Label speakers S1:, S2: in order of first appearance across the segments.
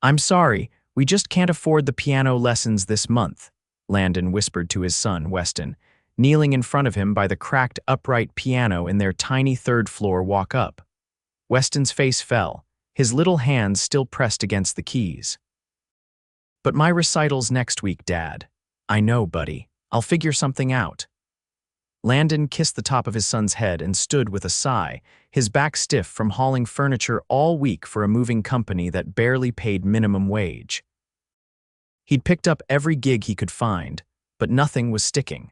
S1: I'm sorry, we just can't afford the piano lessons this month, Landon whispered to his son, Weston, kneeling in front of him by the cracked upright piano in their tiny third-floor walk-up. Weston's face fell, his little hands still pressed against the keys. But my recital's next week, Dad. I know, buddy. I'll figure something out. Landon kissed the top of his son's head and stood with a sigh, his back stiff from hauling furniture all week for a moving company that barely paid minimum wage. He'd picked up every gig he could find, but nothing was sticking.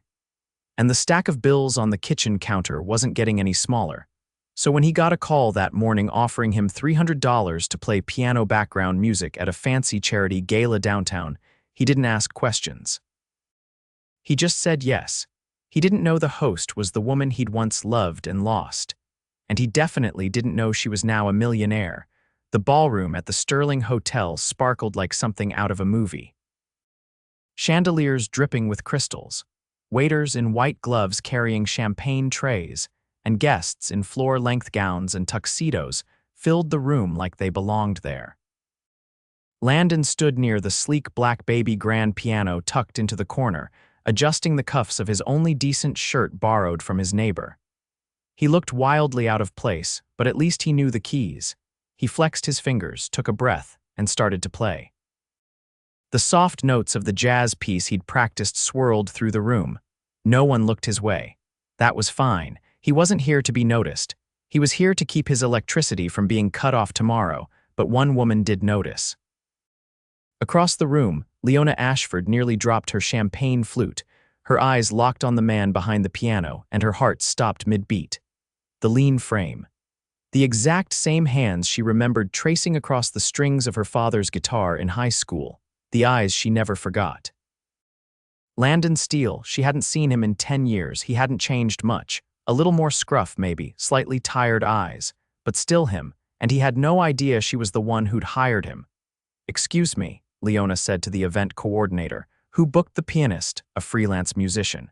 S1: And the stack of bills on the kitchen counter wasn't getting any smaller. So when he got a call that morning offering him $300 to play piano background music at a fancy charity gala downtown, he didn't ask questions. He just said yes. He didn't know the host was the woman he'd once loved and lost. And he definitely didn't know she was now a millionaire. The ballroom at the Sterling Hotel sparkled like something out of a movie. Chandeliers dripping with crystals, waiters in white gloves carrying champagne trays, and guests in floor-length gowns and tuxedos filled the room like they belonged there. Landon stood near the sleek black baby grand piano tucked into the corner, adjusting the cuffs of his only decent shirt borrowed from his neighbor. He looked wildly out of place, but at least he knew the keys. He flexed his fingers, took a breath, and started to play. The soft notes of the jazz piece he'd practiced swirled through the room. No one looked his way. That was fine. He wasn't here to be noticed. He was here to keep his electricity from being cut off tomorrow, but one woman did notice. Across the room, Leona Ashford nearly dropped her champagne flute. Her eyes locked on the man behind the piano, and her heart stopped mid-beat. The lean frame. The exact same hands she remembered tracing across the strings of her father's guitar in high school. The eyes she never forgot. Landon Steele, she hadn't seen him in 10 years. He hadn't changed much. A little more scruff, maybe, slightly tired eyes, but still him, and he had no idea she was the one who'd hired him. "Excuse me," Leona said to the event coordinator, who booked the pianist, a freelance musician.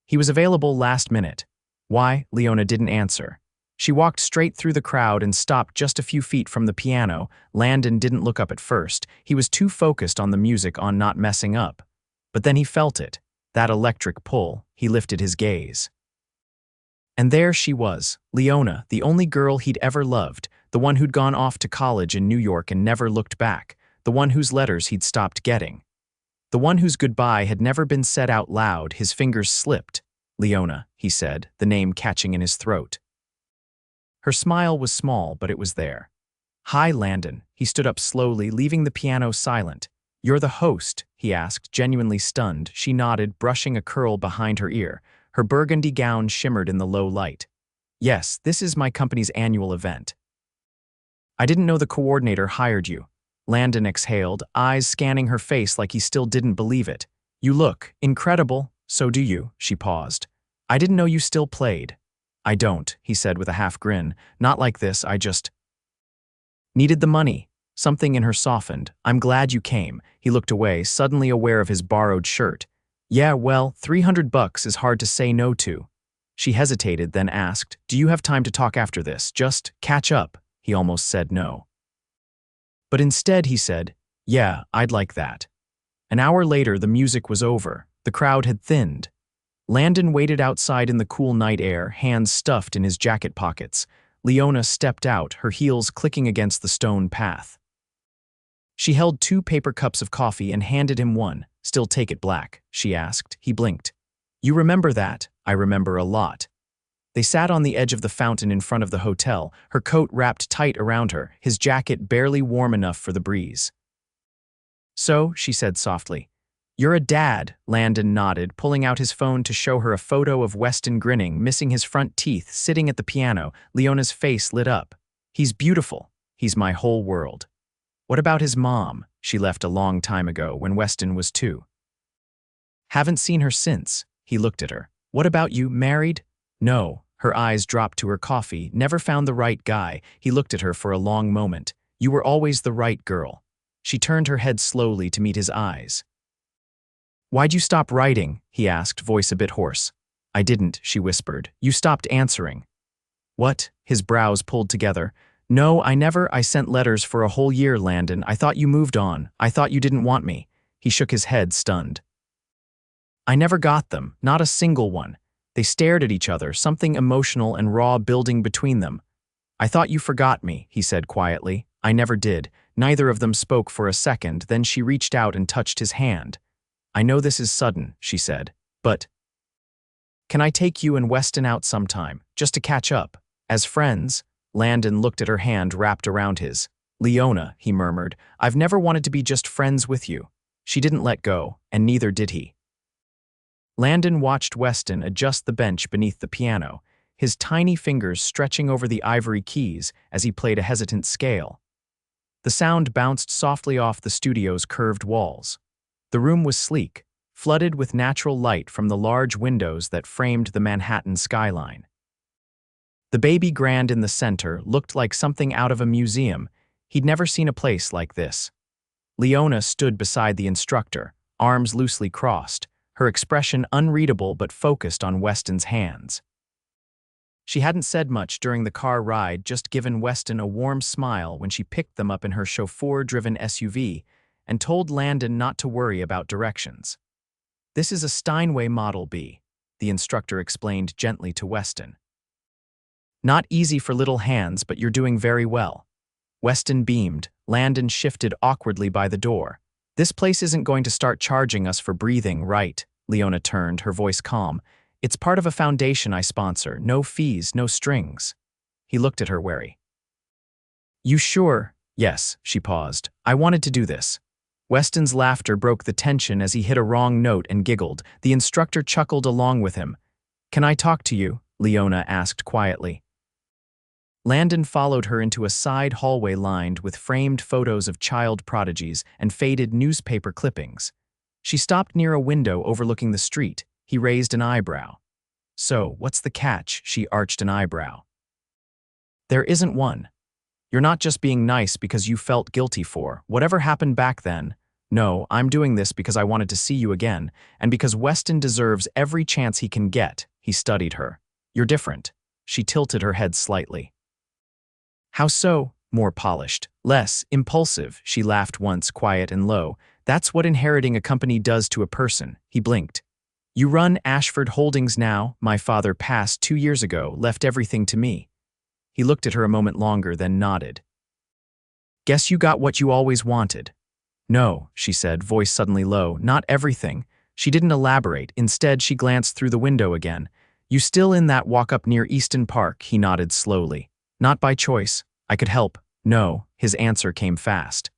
S1: He was available last minute. Why, Leona didn't answer. She walked straight through the crowd and stopped just a few feet from the piano. Landon didn't look up at first. He was too focused on the music, on not messing up. But then he felt it, that electric pull. He lifted his gaze. And there she was, Leona, the only girl he'd ever loved, the one who'd gone off to college in New York and never looked back, the one whose letters he'd stopped getting. The one whose goodbye had never been said out loud. His fingers slipped. "Leona," he said, the name catching in his throat. Her smile was small, but it was there. "Hi, Landon." He stood up slowly, leaving the piano silent. "You're the host?" he asked, genuinely stunned. She nodded, brushing a curl behind her ear. Her burgundy gown shimmered in the low light. "Yes, this is my company's annual event." "I didn't know the coordinator hired you." Landon exhaled, eyes scanning her face like he still didn't believe it. "You look incredible." "So do you," she paused. "I didn't know you still played." "I don't," he said with a half grin. "Not like this, I just needed the money." Something in her softened. "I'm glad you came." He looked away, suddenly aware of his borrowed shirt. "Yeah, well, $300 is hard to say no to." She hesitated, then asked, "Do you have time to talk after this? Just catch up?" He almost said no. But instead he said, "Yeah, I'd like that." An hour later, the music was over. The crowd had thinned. Landon waited outside in the cool night air, hands stuffed in his jacket pockets. Leona stepped out, her heels clicking against the stone path. She held 2 paper cups of coffee and handed him one. "Still take it black?" she asked. He blinked. "You remember that?" "I remember a lot." They sat on the edge of the fountain in front of the hotel, her coat wrapped tight around her, his jacket barely warm enough for the breeze. "So," she said softly, "you're a dad." Landon nodded, pulling out his phone to show her a photo of Weston grinning, missing his front teeth, sitting at the piano. Leona's face lit up. "He's beautiful. He's my whole world." "What about his mom?" "She left a long time ago, when Weston was 2. "Haven't seen her since." He looked at her. "What about you, married?" "No." Her eyes dropped to her coffee. "Never found the right guy." He looked at her for a long moment. "You were always the right girl." She turned her head slowly to meet his eyes. "Why'd you stop writing?" he asked, voice a bit hoarse. "I didn't," she whispered. "You stopped answering." "What?" His brows pulled together. No, I never. I sent letters for a whole year, Landon. I thought you moved on. I thought you didn't want me. He shook his head, stunned. I never got them, not a single one. They stared at each other, something emotional and raw building between them. I thought you forgot me, he said quietly. I never did. Neither of them spoke for a second, then she reached out and touched his hand. I know this is sudden, she said, but can I take you and Weston out sometime, just to catch up? As friends? Landon looked at her hand wrapped around his. Leona, he murmured, I've never wanted to be just friends with you. She didn't let go, and neither did he. Landon watched Weston adjust the bench beneath the piano, his tiny fingers stretching over the ivory keys as he played a hesitant scale. The sound bounced softly off the studio's curved walls. The room was sleek, flooded with natural light from the large windows that framed the Manhattan skyline. The baby grand in the center looked like something out of a museum. He'd never seen a place like this. Leona stood beside the instructor, arms loosely crossed, her expression unreadable but focused on Weston's hands. She hadn't said much during the car ride, just given Weston a warm smile when she picked them up in her chauffeur-driven SUV and told Landon not to worry about directions. This is a Steinway Model B, the instructor explained gently to Weston. Not easy for little hands, but you're doing very well. Weston beamed. Landon shifted awkwardly by the door. This place isn't going to start charging us for breathing, right? Leona turned, her voice calm. It's part of a foundation I sponsor. No fees, no strings. He looked at her wary. You sure? Yes, she paused. I wanted to do this. Weston's laughter broke the tension as he hit a wrong note and giggled. The instructor chuckled along with him. Can I talk to you? Leona asked quietly. Landon followed her into a side hallway lined with framed photos of child prodigies and faded newspaper clippings. She stopped near a window overlooking the street. He raised an eyebrow. So, what's the catch? She arched an eyebrow. There isn't one. You're not just being nice because you felt guilty for whatever happened back then. No, I'm doing this because I wanted to see you again, and because Weston deserves every chance he can get. He studied her. You're different. She tilted her head slightly. How so? More polished. Less impulsive, she laughed once, quiet and low. That's what inheriting a company does to a person. He blinked. You run Ashford Holdings now. My father passed 2 years ago, left everything to me. He looked at her a moment longer, then nodded. Guess you got what you always wanted. No, she said, voice suddenly low, not everything. She didn't elaborate. Instead, she glanced through the window again. You still in that walk up near Easton Park? He nodded slowly. Not by choice. I could help. No, his answer came fast.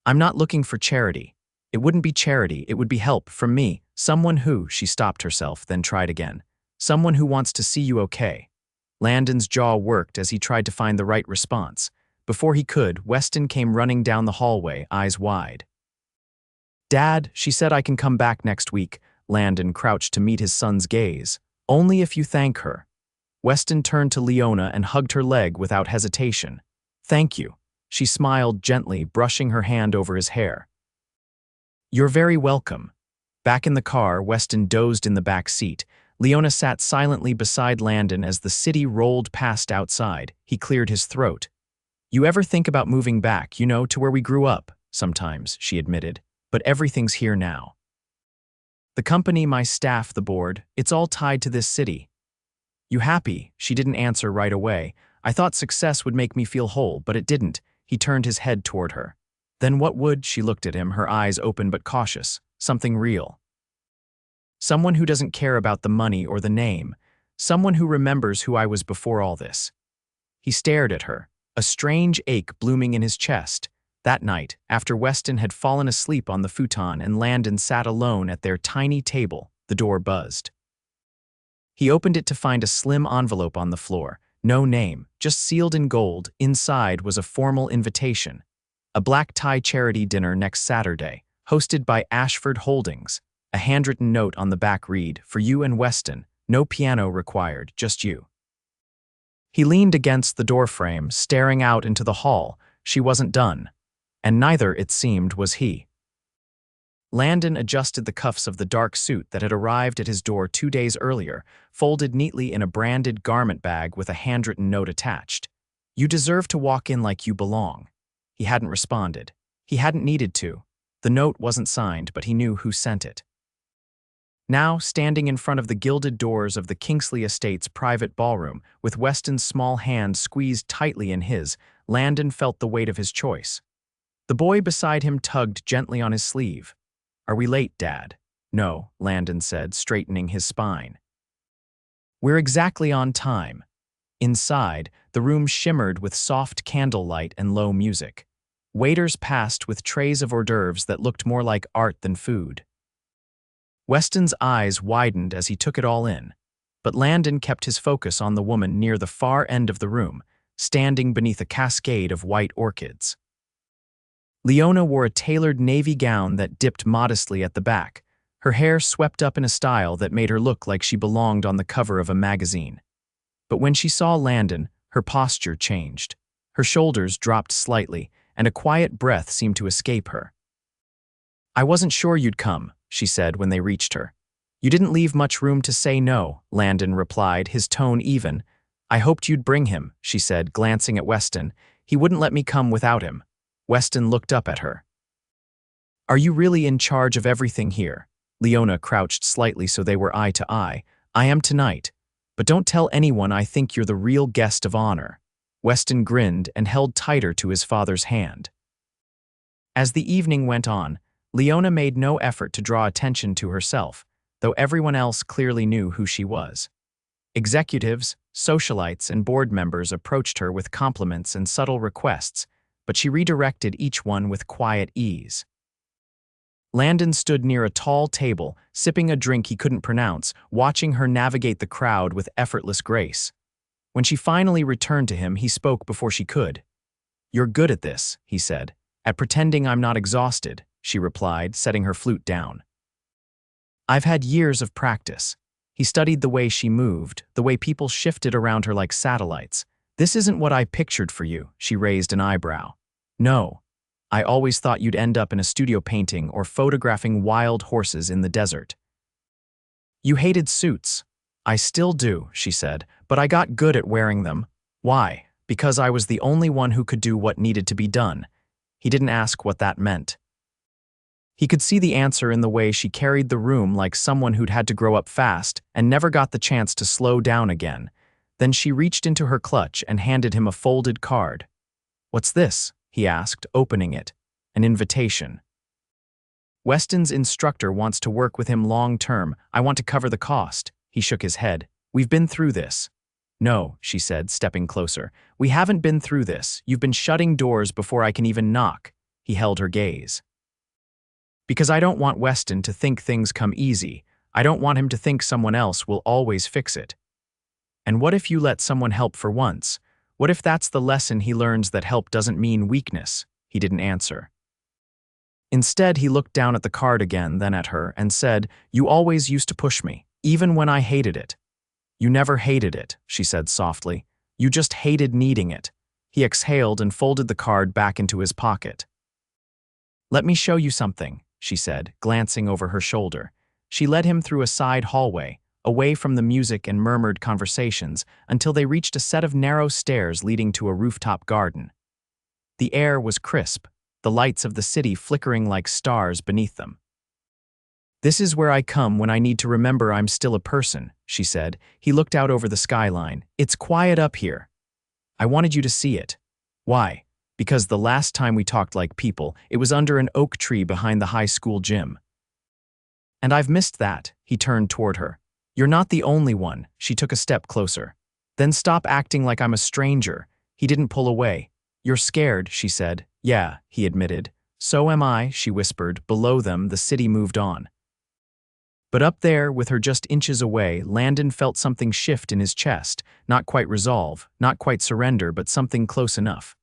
S1: I'm not looking for charity. It wouldn't be charity, it would be help from me. Someone who, she stopped herself, then tried again. Someone who wants to see you okay. Landon's jaw worked as he tried to find the right response. Before he could, Weston came running down the hallway, eyes wide. Dad, she said I can come back next week. Landon crouched to meet his son's gaze. Only if you thank her. Weston turned to Leona and hugged her leg without hesitation. Thank you. She smiled gently, brushing her hand over his hair. You're very welcome. Back in the car, Weston dozed in the back seat. Leona sat silently beside Landon as the city rolled past outside. He cleared his throat. You ever think about moving back, to where we grew up? Sometimes, she admitted. But everything's here now. The company, my staff, the board, it's all tied to this city. You happy? She didn't answer right away. I thought success would make me feel whole, but it didn't. He turned his head toward her. Then what would? She looked at him, her eyes open but cautious. Something real. Someone who doesn't care about the money or the name. Someone who remembers who I was before all this. He stared at her, a strange ache blooming in his chest. That night, after Weston had fallen asleep on the futon and Landon sat alone at their tiny table, the door buzzed. He opened it to find a slim envelope on the floor. No name, just sealed in gold. Inside was a formal invitation. A black tie charity dinner next Saturday, hosted by Ashford Holdings. A handwritten note on the back read, for you and Weston, no piano required, just you. He leaned against the doorframe, staring out into the hall. She wasn't done. And neither, it seemed, was he. Landon adjusted the cuffs of the dark suit that had arrived at his door 2 days earlier, folded neatly in a branded garment bag with a handwritten note attached. You deserve to walk in like you belong." He hadn't responded. He hadn't needed to. The note wasn't signed, but he knew who sent it. Now, standing in front of the gilded doors of the Kingsley Estate's private ballroom, with Weston's small hand squeezed tightly in his, Landon felt the weight of his choice. The boy beside him tugged gently on his sleeve. "Are we late, Dad?" "No," Landon said, straightening his spine. "We're exactly on time." Inside, the room shimmered with soft candlelight and low music. Waiters passed with trays of hors d'oeuvres that looked more like art than food. Weston's eyes widened as he took it all in, but Landon kept his focus on the woman near the far end of the room, standing beneath a cascade of white orchids. Leona wore a tailored navy gown that dipped modestly at the back, her hair swept up in a style that made her look like she belonged on the cover of a magazine. But when she saw Landon, her posture changed. Her shoulders dropped slightly, and a quiet breath seemed to escape her. "I wasn't sure you'd come," she said when they reached her. "You didn't leave much room to say no," Landon replied, his tone even. "I hoped you'd bring him," she said, glancing at Weston. "He wouldn't let me come without him." Weston looked up at her. "Are you really in charge of everything here?" Leona crouched slightly so they were eye to eye. "I am tonight. But don't tell anyone I think you're the real guest of honor." Weston grinned and held tighter to his father's hand. As the evening went on, Leona made no effort to draw attention to herself, though everyone else clearly knew who she was. Executives, socialites, and board members approached her with compliments and subtle requests, but she redirected each one with quiet ease. Landon stood near a tall table, sipping a drink he couldn't pronounce, watching her navigate the crowd with effortless grace. When she finally returned to him, he spoke before she could. "You're good at this," he said. "At pretending I'm not exhausted," she replied, setting her flute down. "I've had years of practice." He studied the way she moved, the way people shifted around her like satellites. "This isn't what I pictured for you," she raised an eyebrow. "No. I always thought you'd end up in a studio painting or photographing wild horses in the desert." "You hated suits." "I still do," she said, "but I got good at wearing them." "Why?" "Because I was the only one who could do what needed to be done." He didn't ask what that meant. He could see the answer in the way she carried the room like someone who'd had to grow up fast and never got the chance to slow down again. Then she reached into her clutch and handed him a folded card. "What's this?" he asked, opening it. "An invitation." "Weston's instructor wants to work with him long-term. I want to cover the cost." He shook his head. "We've been through this." "No," she said, stepping closer. "We haven't been through this. You've been shutting doors before I can even knock." He held her gaze. "Because I don't want Weston to think things come easy. I don't want him to think someone else will always fix it." "And what if you let someone help for once? What if that's the lesson he learns, that help doesn't mean weakness?" He didn't answer. Instead, he looked down at the card again, then at her, and said, "You always used to push me, even when I hated it." "You never hated it," she said softly. "You just hated needing it." He exhaled and folded the card back into his pocket. "Let me show you something," she said, glancing over her shoulder. She led him through a side hallway, away from the music and murmured conversations, until they reached a set of narrow stairs leading to a rooftop garden. The air was crisp, the lights of the city flickering like stars beneath them. "This is where I come when I need to remember I'm still a person," she said. He looked out over the skyline. "It's quiet up here. I wanted you to see it." "Why?" "Because the last time we talked like people, it was under an oak tree behind the high school gym. And I've missed that." He turned toward her. "You're not the only one." She took a step closer. "Then stop acting like I'm a stranger." He didn't pull away. "You're scared," she said. "Yeah," he admitted. "So am I," she whispered. Below them, the city moved on. But up there, with her just inches away, Landon felt something shift in his chest. Not quite resolve, not quite surrender, but something close enough.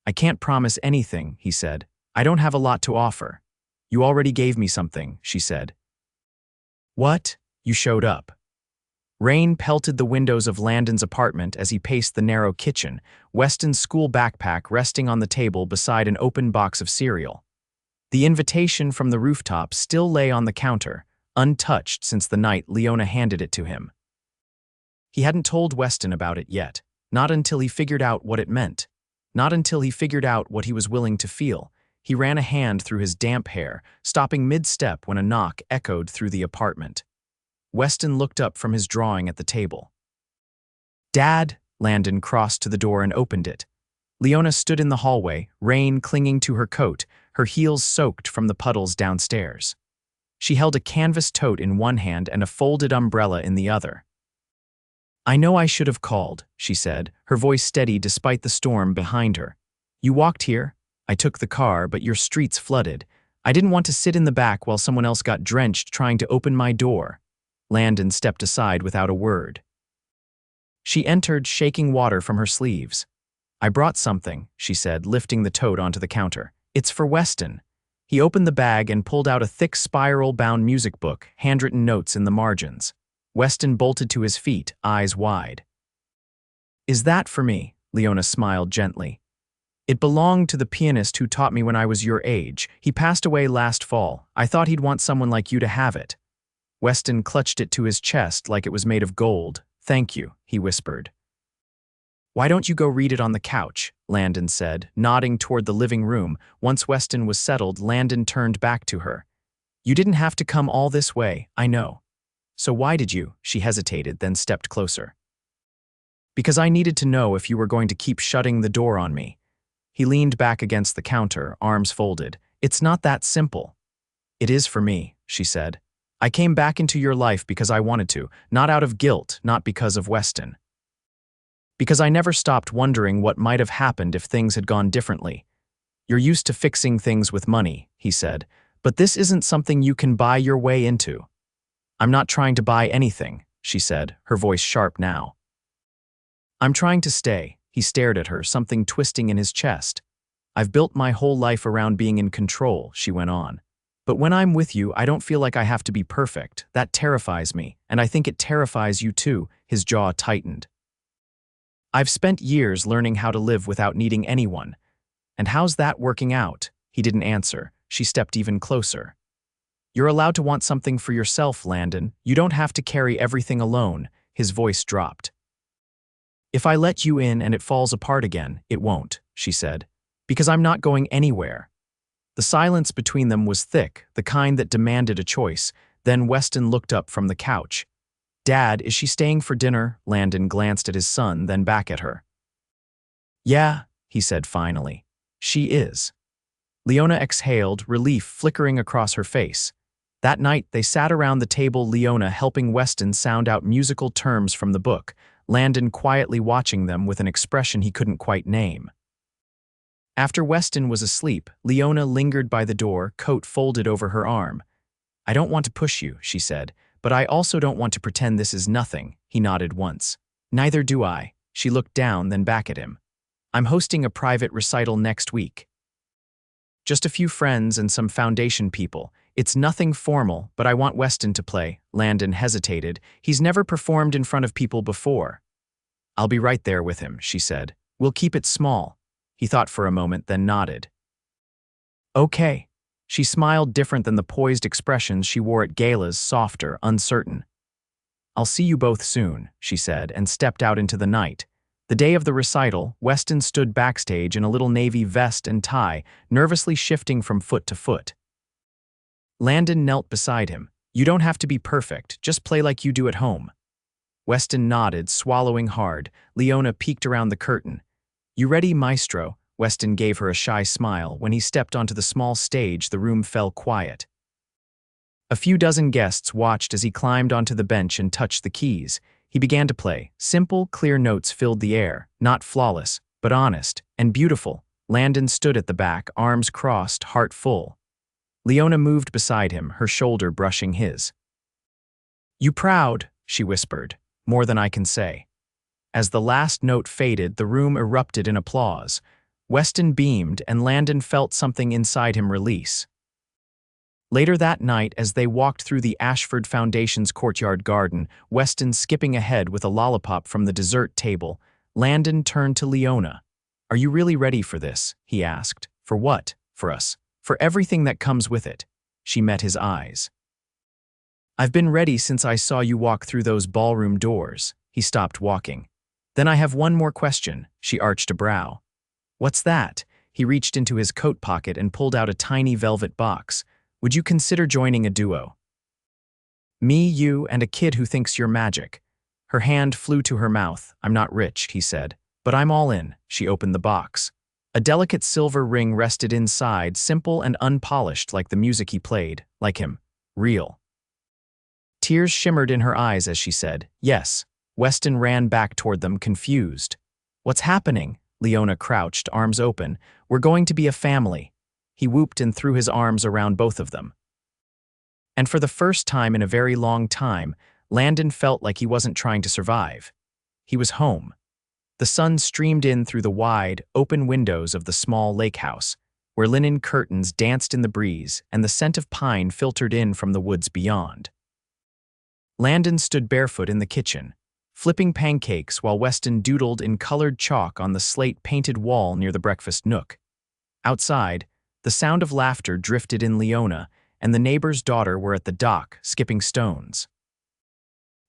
S1: "I can't promise anything," he said. "I don't have a lot to offer." "You already gave me something," she said. "What?" "You showed up." Rain pelted the windows of Landon's apartment as he paced the narrow kitchen, Weston's school backpack resting on the table beside an open box of cereal. The invitation from the rooftop still lay on the counter, untouched since the night Leona handed it to him. He hadn't told Weston about it yet, Not until he figured out what it meant. Not until he figured out what he was willing to feel. He ran a hand through his damp hair, stopping mid-step when a knock echoed through the apartment. Weston looked up from his drawing at the table. "Dad!" Landon crossed to the door and opened it. Leona stood in the hallway, rain clinging to her coat, her heels soaked from the puddles downstairs. She held a canvas tote in one hand and a folded umbrella in the other. "I know I should have called," she said, her voice steady despite the storm behind her. "You walked here. I took the car, but your street's flooded. I didn't want to sit in the back while someone else got drenched trying to open my door." Landon stepped aside without a word. She entered, shaking water from her sleeves. "I brought something," she said, lifting the tote onto the counter. "It's for Weston." He opened the bag and pulled out a thick spiral-bound music book, handwritten notes in the margins. Weston bolted to his feet, eyes wide. "Is that for me?" Leona smiled gently. "It belonged to the pianist who taught me when I was your age. He passed away last fall. I thought he'd want someone like you to have it." Weston clutched it to his chest like it was made of gold. "Thank you," he whispered. "Why don't you go read it on the couch?" Landon said, nodding toward the living room. Once Weston was settled, Landon turned back to her. "You didn't have to come all this way, I know." "So why did you?" She hesitated, then stepped closer. "Because I needed to know if you were going to keep shutting the door on me." He leaned back against the counter, arms folded. "It's not that simple." "It is for me," she said. "I came back into your life because I wanted to, not out of guilt, not because of Weston. Because I never stopped wondering what might have happened if things had gone differently. You're used to fixing things with money," he said, "but this isn't something you can buy your way into." "I'm not trying to buy anything," she said, her voice sharp now. "I'm trying to stay." He stared at her, something twisting in his chest. "I've built my whole life around being in control," she went on. "But when I'm with you, I don't feel like I have to be perfect. That terrifies me, and I think it terrifies you too." His jaw tightened. "I've spent years learning how to live without needing anyone. And how's that working out?" He didn't answer. She stepped even closer. "You're allowed to want something for yourself, Landon. You don't have to carry everything alone." His voice dropped. "If I let you in and it falls apart again, it won't," she said. "Because I'm not going anywhere." The silence between them was thick, the kind that demanded a choice. Then Weston looked up from the couch. "Dad, is she staying for dinner?" Landon glanced at his son, then back at her. "Yeah," he said finally. "She is." Leona exhaled, relief flickering across her face. That night, they sat around the table, Leona helping Weston sound out musical terms from the book, Landon quietly watching them with an expression he couldn't quite name. After Weston was asleep, Leona lingered by the door, coat folded over her arm. "I don't want to push you," she said, "but I also don't want to pretend this is nothing." He nodded once. "Neither do I." She looked down, then back at him. "I'm hosting a private recital next week. Just a few friends and some foundation people. It's nothing formal, but I want Weston to play." Landon hesitated. "He's never performed in front of people before." "I'll be right there with him," she said. "We'll keep it small." He thought for a moment, then nodded. "Okay." She smiled, different than the poised expressions she wore at Gala's, softer, uncertain. "I'll see you both soon," she said, and stepped out into the night. The day of the recital, Weston stood backstage in a little navy vest and tie, nervously shifting from foot to foot. Landon knelt beside him. "You don't have to be perfect, just play like you do at home." Weston nodded, swallowing hard. Leona peeked around the curtain. "You ready, maestro?" Weston gave her a shy smile. When he stepped onto the small stage, the room fell quiet. A few dozen guests watched as he climbed onto the bench and touched the keys. He began to play. Simple, clear notes filled the air, not flawless, but honest and beautiful. Landon stood at the back, arms crossed, heart full. Leona moved beside him, her shoulder brushing his. "You proud?" she whispered. "More than I can say." As the last note faded, the room erupted in applause. Weston beamed, and Landon felt something inside him release. Later that night, as they walked through the Ashford Foundation's courtyard garden, Weston skipping ahead with a lollipop from the dessert table, Landon turned to Leona. "Are you really ready for this?" he asked. "For what? For us? For everything that comes with it." She met his eyes. "I've been ready since I saw you walk through those ballroom doors." He stopped walking. Then I have one more question, she arched a brow. What's that? He reached into his coat pocket and pulled out a tiny velvet box. Would you consider joining a duo? Me, you, and a kid who thinks you're magic. Her hand flew to her mouth. I'm not rich, he said. But I'm all in. She opened the box. A delicate silver ring rested inside, simple and unpolished like the music he played, like him. Real. Tears shimmered in her eyes as she said, yes. Weston ran back toward them, confused. What's happening? Leona crouched, arms open. We're going to be a family. He whooped and threw his arms around both of them. And for the first time in a very long time, Landon felt like he wasn't trying to survive. He was home. The sun streamed in through the wide, open windows of the small lake house, where linen curtains danced in the breeze and the scent of pine filtered in from the woods beyond. Landon stood barefoot in the kitchen, flipping pancakes while Weston doodled in colored chalk on the slate-painted wall near the breakfast nook. Outside, the sound of laughter drifted in. Leona and the neighbor's daughter were at the dock, skipping stones.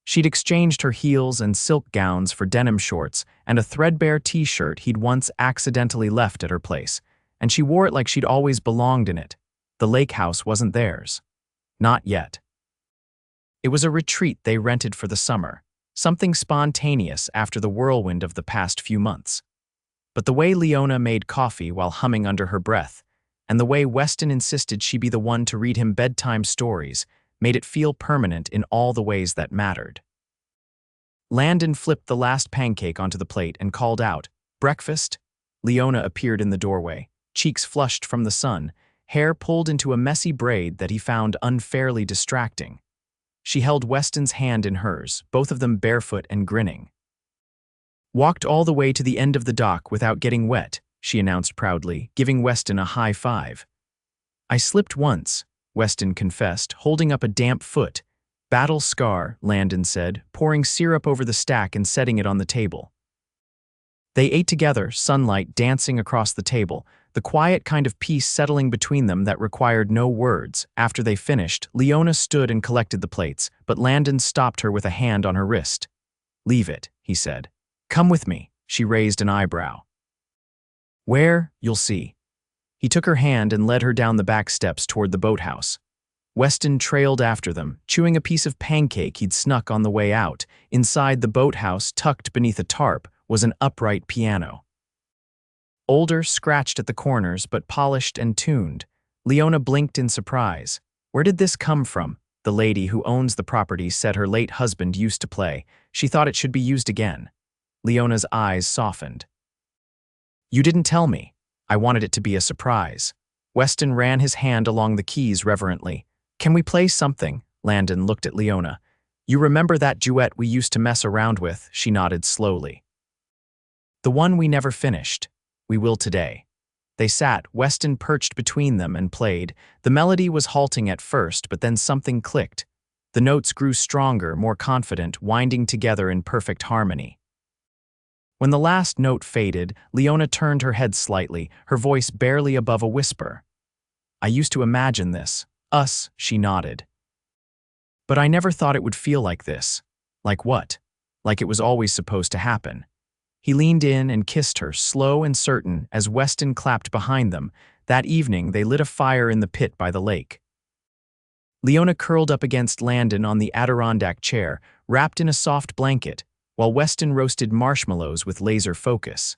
S1: She'd exchanged her heels and silk gowns for denim shorts and a threadbare t-shirt he'd once accidentally left at her place, and she wore it like she'd always belonged in it. The lake house wasn't theirs. Not yet. It was a retreat they rented for the summer, something spontaneous after the whirlwind of the past few months. But the way Leona made coffee while humming under her breath, and the way Weston insisted she be the one to read him bedtime stories, made it feel permanent in all the ways that mattered. Landon flipped the last pancake onto the plate and called out, "Breakfast?" Leona appeared in the doorway, cheeks flushed from the sun, hair pulled into a messy braid that he found unfairly distracting. She held Weston's hand in hers, both of them barefoot and grinning. "Walked all the way to the end of the dock without getting wet," she announced proudly, giving Weston a high five. "I slipped once," Weston confessed, holding up a damp foot. "Battle scar," Landon said, pouring syrup over the stack and setting it on the table. They ate together, sunlight dancing across the table, the quiet kind of peace settling between them that required no words. After they finished, Leona stood and collected the plates, but Landon stopped her with a hand on her wrist. "Leave it," he said. "Come with me." She raised an eyebrow. "Where? You'll see." He took her hand and led her down the back steps toward the boathouse. Weston trailed after them, chewing a piece of pancake he'd snuck on the way out. Inside the boathouse, tucked beneath a tarp, was an upright piano. Older, scratched at the corners, but polished and tuned. Leona blinked in surprise. Where did this come from? The lady who owns the property said her late husband used to play. She thought it should be used again. Leona's eyes softened. "You didn't tell me. I wanted it to be a surprise." Weston ran his hand along the keys reverently. "Can we play something?" Landon looked at Leona. "You remember that duet we used to mess around with?" She nodded slowly. "The one we never finished. We will today." They sat, Weston perched between them, and played. The melody was halting at first, but then something clicked. The notes grew stronger, more confident, winding together in perfect harmony. When the last note faded, Leona turned her head slightly, her voice barely above a whisper. "I used to imagine this. Us," she nodded. "But I never thought it would feel like this." "Like what?" "Like it was always supposed to happen." He leaned in and kissed her, slow and certain, as Weston clapped behind them. That evening, they lit a fire in the pit by the lake. Leona curled up against Landon on the Adirondack chair, wrapped in a soft blanket, while Weston roasted marshmallows with laser focus.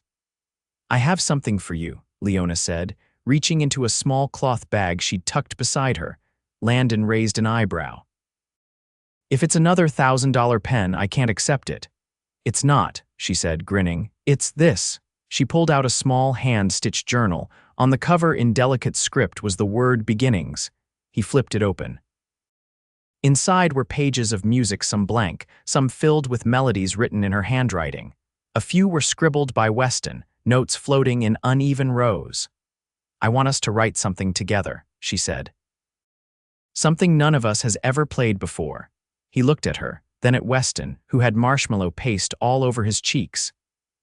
S1: "I have something for you," Leona said, reaching into a small cloth bag she'd tucked beside her. Landon raised an eyebrow. "If it's another $1,000 pen, I can't accept it." "It's not," she said, grinning. "It's this." She pulled out a small hand-stitched journal. On the cover in delicate script was the word beginnings. He flipped it open. Inside were pages of music, some blank, some filled with melodies written in her handwriting. A few were scribbled by Weston, notes floating in uneven rows. "I want us to write something together," she said. "Something none of us has ever played before." He looked at her, then at Weston, who had marshmallow paste all over his cheeks.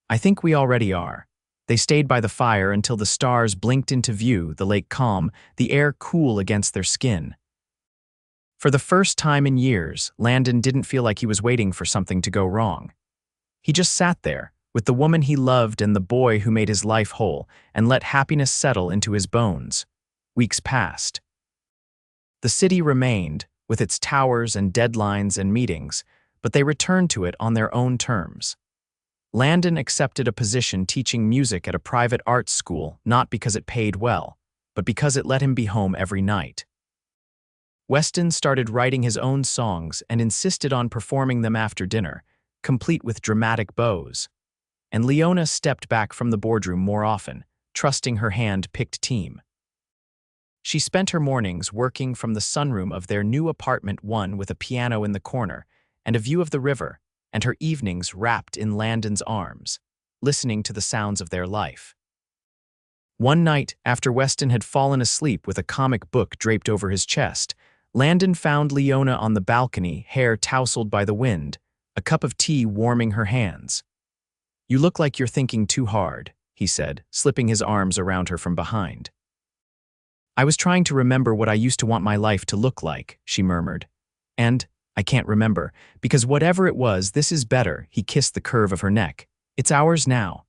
S1: "I think we already are." They stayed by the fire until the stars blinked into view, the lake calm, the air cool against their skin. For the first time in years, Landon didn't feel like he was waiting for something to go wrong. He just sat there, with the woman he loved and the boy who made his life whole, and let happiness settle into his bones. Weeks passed. The city remained, with its towers and deadlines and meetings, but they returned to it on their own terms. Landon accepted a position teaching music at a private arts school, not because it paid well, but because it let him be home every night. Weston started writing his own songs and insisted on performing them after dinner, complete with dramatic bows. And Leona stepped back from the boardroom more often, trusting her hand-picked team. She spent her mornings working from the sunroom of their new apartment, one with a piano in the corner and a view of the river, and her evenings wrapped in Landon's arms, listening to the sounds of their life. One night, after Weston had fallen asleep with a comic book draped over his chest, Landon found Leona on the balcony, hair tousled by the wind, a cup of tea warming her hands. "You look like you're thinking too hard," he said, slipping his arms around her from behind. "I was trying to remember what I used to want my life to look like," she murmured. "And I can't remember, because whatever it was, this is better." He kissed the curve of her neck. "It's ours now."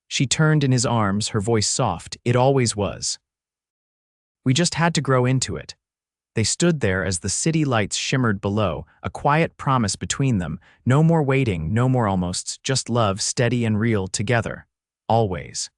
S1: She turned in his arms, her voice soft. "It always was. We just had to grow into it." They stood there as the city lights shimmered below, a quiet promise between them. No more waiting, no more almosts, just love, steady and real, together. Always.